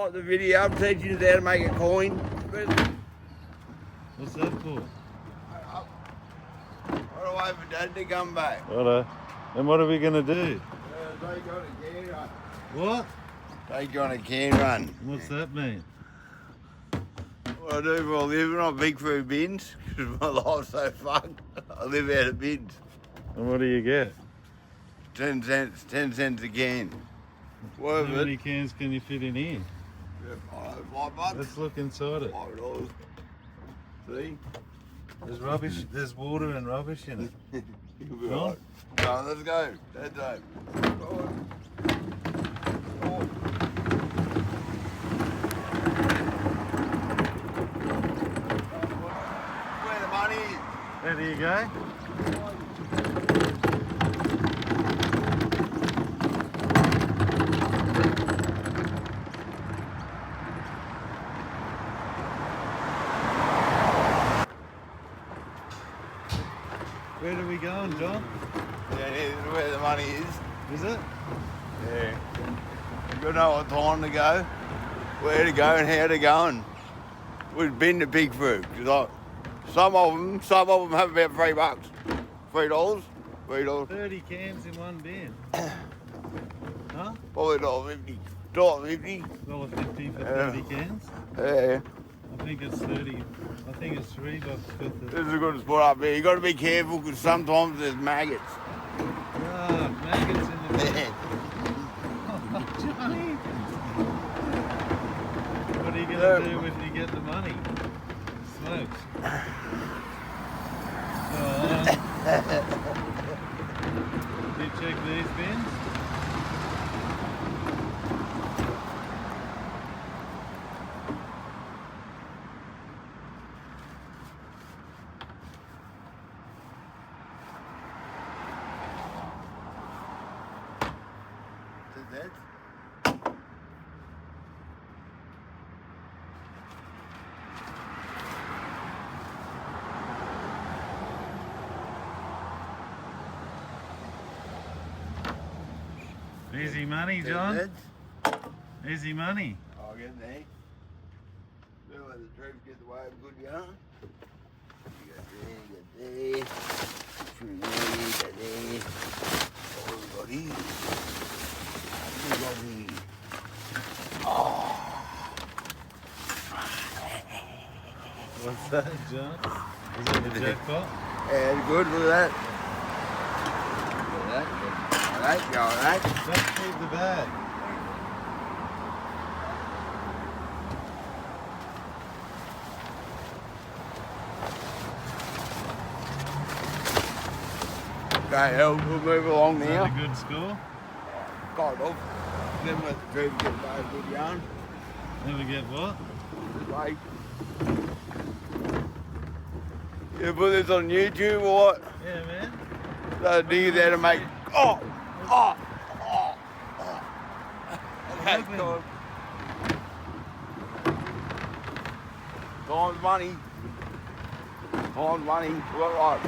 Like the video, I'm teaching you how to make a coin. What's that for? I'll wait for Dad to come back. Righto. And what are we going to do? Take on a can run. What? Take on a can run. What's that mean? What I do for a living, I big food bins, because my life's so fucked. I live out of bins. And what do you get? 10 cents a can. How many cans can you fit in here? Yeah, $5. Let's look inside it. $5. See? There's rubbish, there's water and rubbish in it. You'll be John? right. Come on, let's go. Dad's home. Where the money is. There you go. Where are we going, John? Yeah, this is where the money is. Is it? Yeah. You've got to know what time to go, where to go and how to go. And we've been to big food. Cause some of them have about $3. $3. $3. 30 cans in one bin. Huh? Probably $1.50. $1.50. $1.50 for 30 cans? Yeah. I think it's 30. I think it's $3 worth of... This is a good spot up here. You got to be careful because sometimes there's maggots. Ah, maggots in the bin. Oh, Johnny! What are you going to do when you get the money? Smokes. Did you check these bins? Easy money, John. Easy money. I'll get there. Do let the troops get the way of a good yarn. You got there, through there, you got there. What we got here? What we got here? Oh. What's that, John? Is that the jackpot? Yeah, good with that. Look at that. Alright, you alright? Don't keep the bag. Okay, we'll move along Is now. that a good score? Kind of. Then let the troops get by a good yarn. Never get what? Right. You put this on YouTube or what? Yeah, man. So do you there to make... Oh! Okay, cool. Time's money. Time's money. What, right?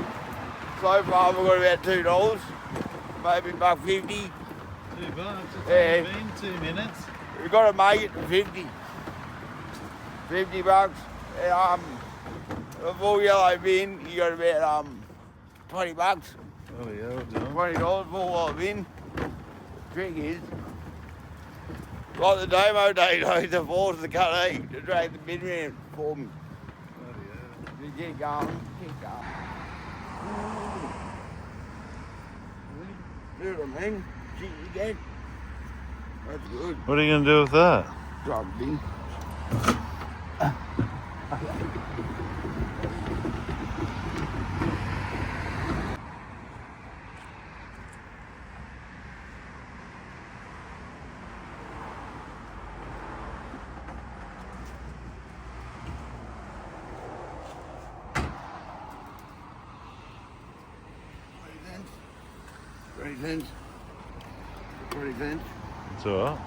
So far we've got about $2. Maybe $1.50. $2. It's Yeah. only been 2 minutes. We've got to make it to 50. $50. A full yellow bin, you got about $20. Oh yeah, John. $20 full yellow bin. Trick is, like the demo day, to force the cuttee to drag the bin round for me. Oh yeah. You get going, keep going. See what I mean? See you get. That's good. What are you going to do with that? Drop bin. $20 cents. It's alright.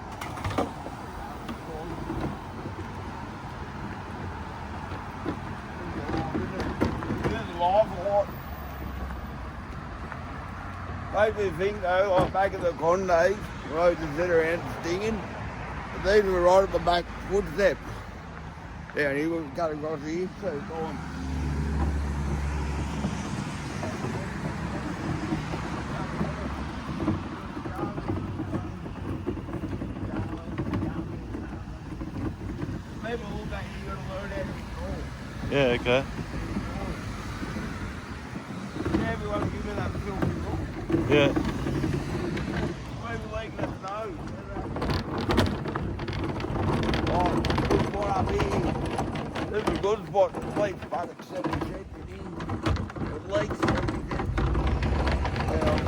Make me think though, like back in the con days, roads would sit around stinging. These were right at the back footstep. Down here, we've cut across here, so go on. People look at you, you've got to learn how to be cool. Yeah, okay. Everyone give me that filthy look. Yeah. People like that nose. Oh, good spot up here. This is a good spot. The leaks about 70 cents in here. The leaks 70 cents. Well,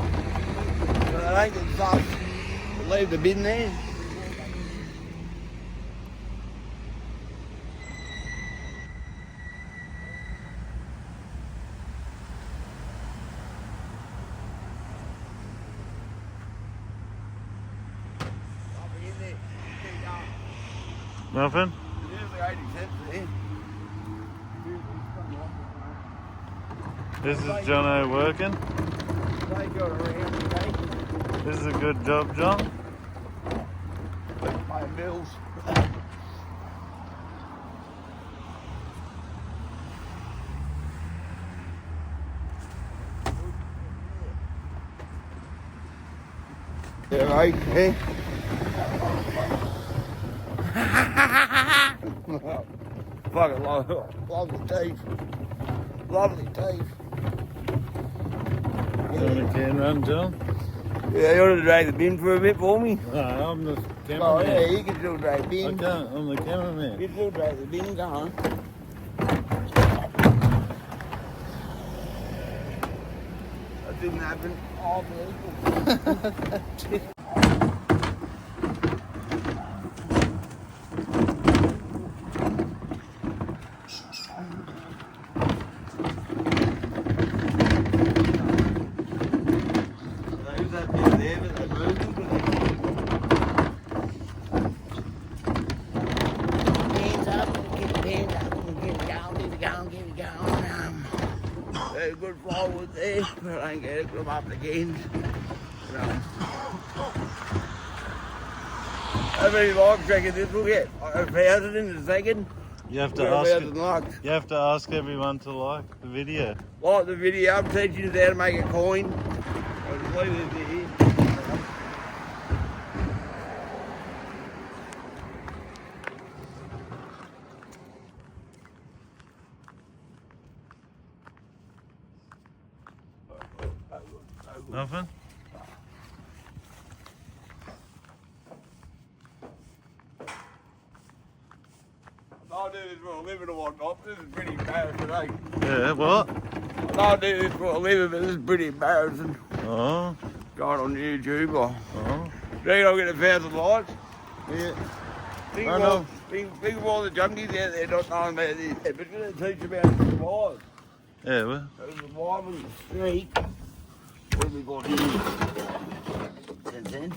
but I think it's up. Leave the bin there. Nothing? Usually 80 cents there. This is Jono working. They got around today. This is a good job, John. Paying bills. Yeah, right, eh? Fucking lovely teeth. Lovely teeth. You want a can run, John? Yeah, you want to drag the bin for a bit for me? No, I'm the Oh, cameraman. yeah, you can still drag the I bin. can't, I'm the cameraman. You can still drag the bin, go on. That didn't happen. Oh, people. Who's that bin there that they moved? Hands up, get the hands up, get it going, get it going, get it going. Very good forward there, but I ain't get it from up again. How many logs reckon this will get? 1,000 in a second? You have to Got ask 1,000 logs. You have to ask everyone to like the video. Like the video, I'm teaching you how to make a coin. I'll just leave it here. Nothing? I'll do this for a living or whatnot. This is pretty embarrassing, eh? Yeah, what? I'll do this for a living, but this is pretty embarrassing. Oh, Going on YouTube or... oh. Reckon I'll get 1,000 likes? Yeah. Think I of, know. all, think of all the junkies out there not knowing about this. Yeah, but you're going to teach about survive. Yeah, well, Survive on the street. What have we got here? 10 cents.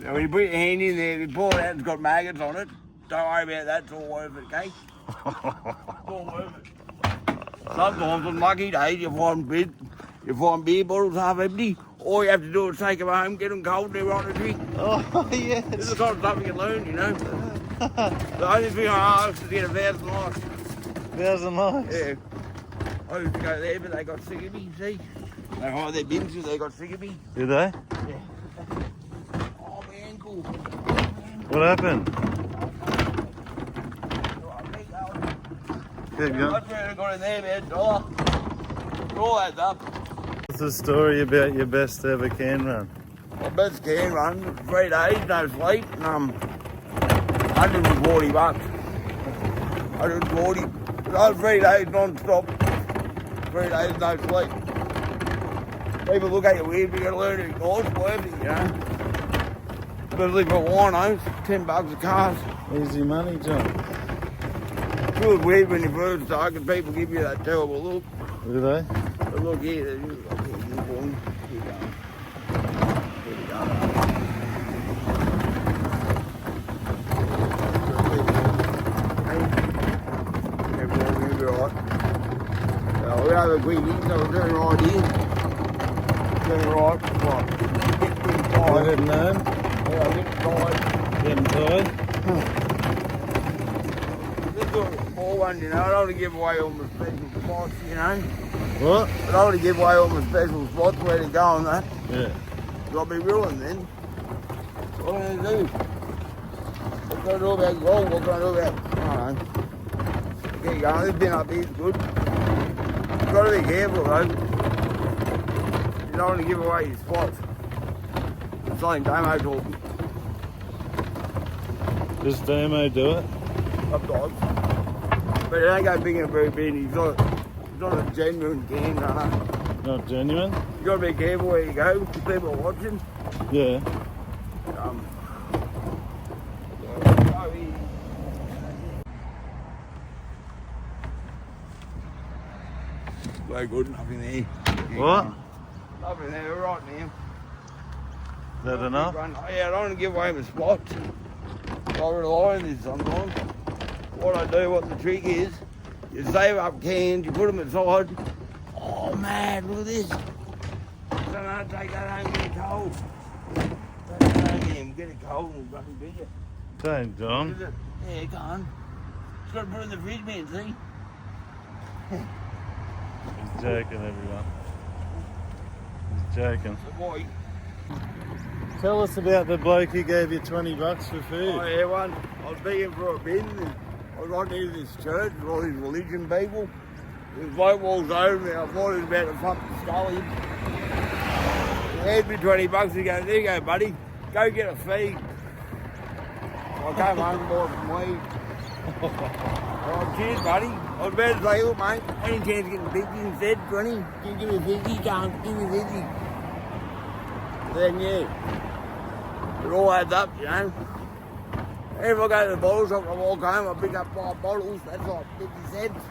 Now when you put your hand in there, you pull it out, it's got maggots on it. Don't worry about that, it's all worth it, okay? It's all worth it. Sometimes on lucky days you find beer bottles half empty. All you have to do is take them home, get them cold, and they're right to drink. oh, This is yes. the sort of stuff you can learn, you know. The only thing I ask is to get 1,000 likes. 1,000 likes. Yeah. I used to go there, but they got sick of me, see? They hired their bins because they got sick of me. Did they? Yeah. Oh, my ankle. What happened? Keep going. That's where I got in there, man. Dollar. All that stuff. What's the story about your best ever can run? My best can run, 3 days, no sleep, and 140 bucks. 140. Those 3 days non-stop. 3 days, no sleep. People look at you weird, but you gotta learn to ignore it's worth it, you know. Especially for winos, $10 a cast. Easy money, John. Feels weird when you first start because people give you that terrible look. Do they? But look here, there's you got here, you go. Here you go. Here you go. Everything will be right. We'll have a quick eat, so we'll turn right here. Turn right, what? Get pretty tired. You heading home? Yeah, I'm getting tired. Getting tired? This is a small one, you know. I don't want to give away all my special spots, you know. What? I don't want to give away all my special spots where to go and that. Yeah. I'll be ruined then. What am I going to do? What can I do about gold? What can I do about... I don't know. Keep going. This bin up here is good. You've got to be careful though. You don't want to give away your spots. It's like Damo talking. Does Damo do it? Sometimes. But it ain't go big and very big. He's not a genuine can runner. Not genuine? You got to be careful where you go. People are watching. Yeah. Very good, nothing there. What? Nothing there, we're right now. Is that enough? Yeah, I don't want to give away my spots. I rely on this sometimes. What I do, what the trick is, you save up cans, you put them aside. Oh man, look at this. So now take that home and get it cold. Take that home and get it cold and fucking bigger. Thanks, John. Yeah, go on. Just got to put it in the fridge, man, see? He's joking, everyone. He's joking. The boy. Tell us about the bloke who gave you $20 for food. Oh, yeah, one. I was begging for a bin. And I was right near this church with all these religion people. This bloke walks over me. I thought he was about to fucking skull him. He handed me $20. He goes, there you go, buddy. Go get a feed. I came home and bought some weed. Oh, cheers, buddy. I was about to say, look, mate, any chance of getting 50 instead, 20? Can you give me 50? Can't give me 50. Then, yeah, it all adds up, you know. If I go to the bottle shop, I walk home, I pick up 5 bottles, that's like 50 cents.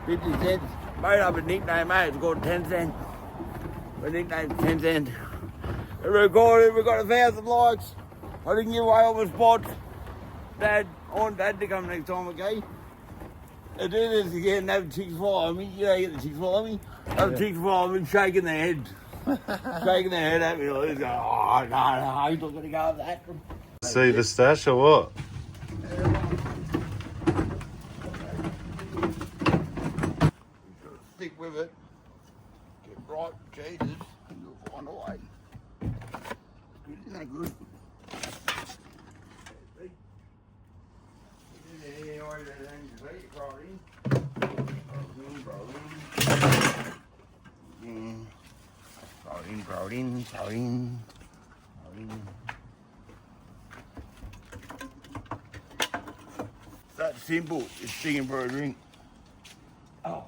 50 cents. Made up a nickname, mate, it's called 10 cents. My nickname's 10 cents. We recorded, we got 1,000 likes. I didn't give away all my spots. Dad, I want Dad to come next time, okay? I do this again, have chicks follow me. You know, you get the chicks follow me? Have chicks follow me, shaking their head. Shaking their head at me like this, going, oh, no, I'm not going to go with that. See the stash or what? Stick with it. Get right, Jesus, and you'll find a way. Good, isn't that good? Protein. That's simple. It's singing for a drink. Oh.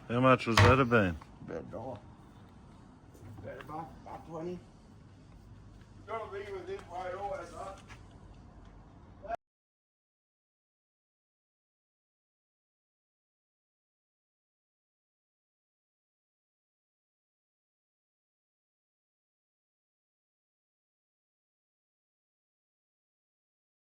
How much was that have been? About $1. About $1.20. Gotta be with this way, all